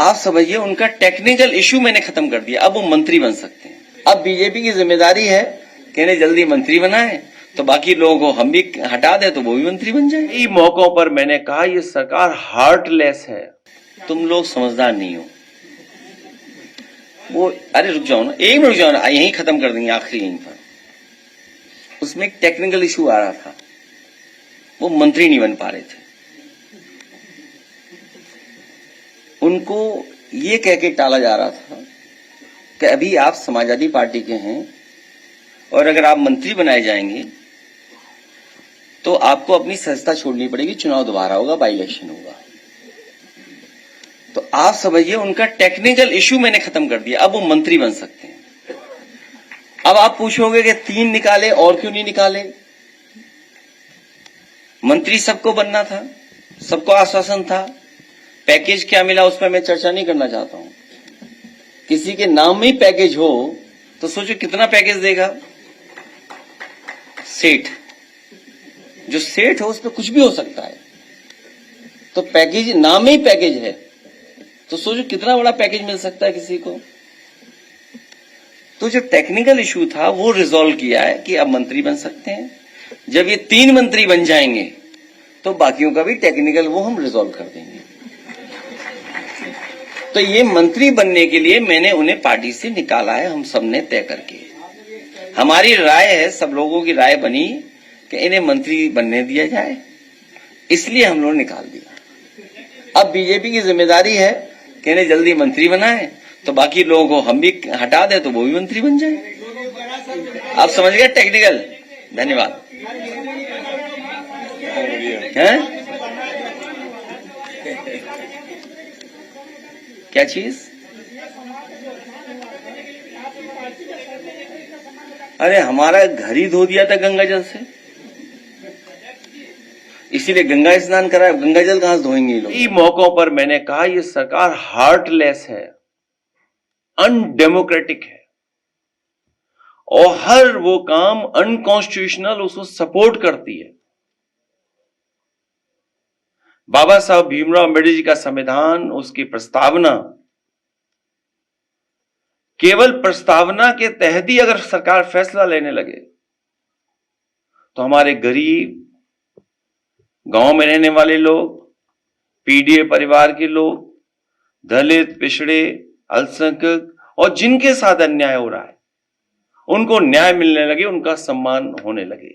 आप समझिए उनका टेक्निकल इश्यू मैंने खत्म कर दिया, अब वो मंत्री बन सकते हैं। अब बीजेपी की जिम्मेदारी है कि इन्हें जल्दी मंत्री बनाए, तो बाकी लोगों को हम भी हटा दे तो वो भी मंत्री बन जाए। कई मौकों पर मैंने कहा ये सरकार हार्टलेस है, तुम लोग समझदार नहीं हो। वो अरे रुक जाओ ना, एक मिनट रुक जाओ ना, यहीं खत्म कर देंगे आखिरी यहीं पर। उसमें एक टेक्निकल इश्यू आ रहा था, वो मंत्री नहीं बन पा रहे थे। उनको ये कह के टाला जा रहा था कि अभी आप समाजवादी पार्टी के हैं और अगर आप मंत्री बनाए जाएंगे तो आपको अपनी सदस्यता छोड़नी पड़ेगी, चुनाव दोबारा होगा, बाई इलेक्शन होगा। तो आप समझिए उनका टेक्निकल इश्यू मैंने खत्म कर दिया, अब वो मंत्री बन सकते हैं। अब आप पूछोगे कि 3 निकाले और क्यों नहीं निकाले? मंत्री सबको बनना था, सबको आश्वासन था, पैकेज क्या मिला उस पर मैं चर्चा नहीं करना चाहता हूं। किसी के नाम में ही पैकेज हो तो सोचो कितना पैकेज देगा। सेठ, जो सेठ हो उस पर कुछ भी हो सकता है, तो पैकेज नाम में ही पैकेज है तो सोचो कितना बड़ा पैकेज मिल सकता है किसी को। तो जो टेक्निकल इश्यू था वो रिजॉल्व किया है कि अब मंत्री बन सकते हैं। जब ये 3 मंत्री बन जाएंगे तो बाकियों का भी टेक्निकल वो हम रिजॉल्व कर देंगे। तो ये मंत्री बनने के लिए मैंने उन्हें पार्टी से निकाला है, हम सबने तय करके। हमारी राय है, सब लोगों की राय बनी कि इन्हें मंत्री बनने दिया जाए, इसलिए हम लोगों ने निकाल दिया। अब बीजेपी की जिम्मेदारी है कि इन्हें जल्दी मंत्री बनाए, तो बाकी लोगों को हम भी हटा दे तो वो भी मंत्री बन जाए। आप समझ गए टेक्निकल? धन्यवाद। हैं? क्या चीज? अरे हमारा घर ही धो दिया था गंगा जल से, इसीलिए गंगा स्नान कराया। गंगा जल कहां से धोएंगे ये लोग? कई मौकों पर मैंने कहा ये सरकार हार्टलेस है, अनडेमोक्रेटिक है और हर वो काम अनकॉन्स्टिट्यूशनल उसको सपोर्ट करती है। बाबा साहब भीमराव अम्बेडकर जी का संविधान, उसकी प्रस्तावना, केवल प्रस्तावना के तहत ही अगर सरकार फैसला लेने लगे तो हमारे गरीब, गांव में रहने वाले लोग, पीडीए परिवार के लोग, दलित, पिछड़े, अल्पसंख्यक और जिनके साथ अन्याय हो रहा है उनको न्याय मिलने लगे, उनका सम्मान होने लगे।